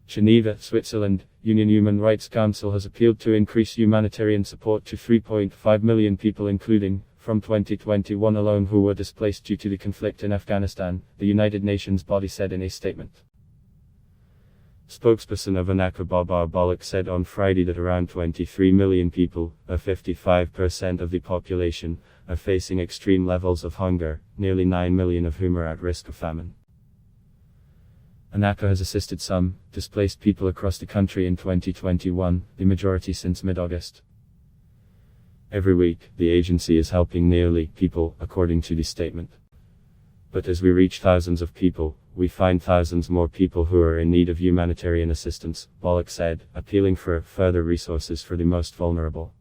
Geneva, Switzerland, Union Human Rights Council has appealed to increase humanitarian support to 3.5 million people, including, from 2021 alone, who were displaced due to the conflict in Afghanistan, the United Nations body said in a statement. Spokesperson of UNHRC Babar Bolak said on Friday that around 23 million people, or 55% of the population, are facing extreme levels of hunger, nearly 9 million of whom are at risk of famine. UNHRC has assisted some displaced people across the country in 2021, the majority since mid-August. Every week, the agency is helping nearly people, according to the statement. But as we reach thousands of people, we find thousands more people who are in need of humanitarian assistance, Bolak said, appealing for further resources for the most vulnerable.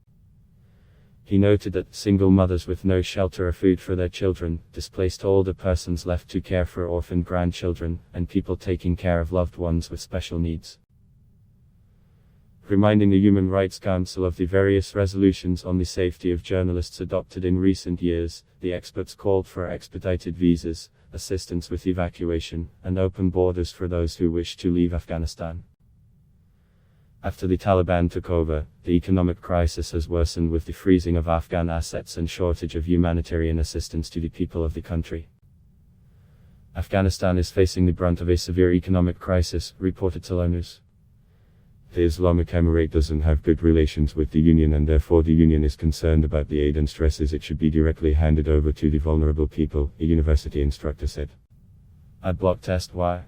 He noted that single mothers with no shelter or food for their children, displaced older persons left to care for orphaned grandchildren, and people taking care of loved ones with special needs. Reminding the Human Rights Council of the various resolutions on the safety of journalists adopted in recent years, the experts called for expedited visas, assistance with evacuation, and open borders for those who wish to leave Afghanistan. After the Taliban took over, the economic crisis has worsened with the freezing of Afghan assets and shortage of humanitarian assistance to the people of the country. Afghanistan is facing the brunt of a severe economic crisis, reported News. The Islamic Emirate doesn't have good relations with the Union, and therefore the Union is concerned about the aid and stresses it should be directly handed over to the vulnerable people, a university instructor said. Adblock test why?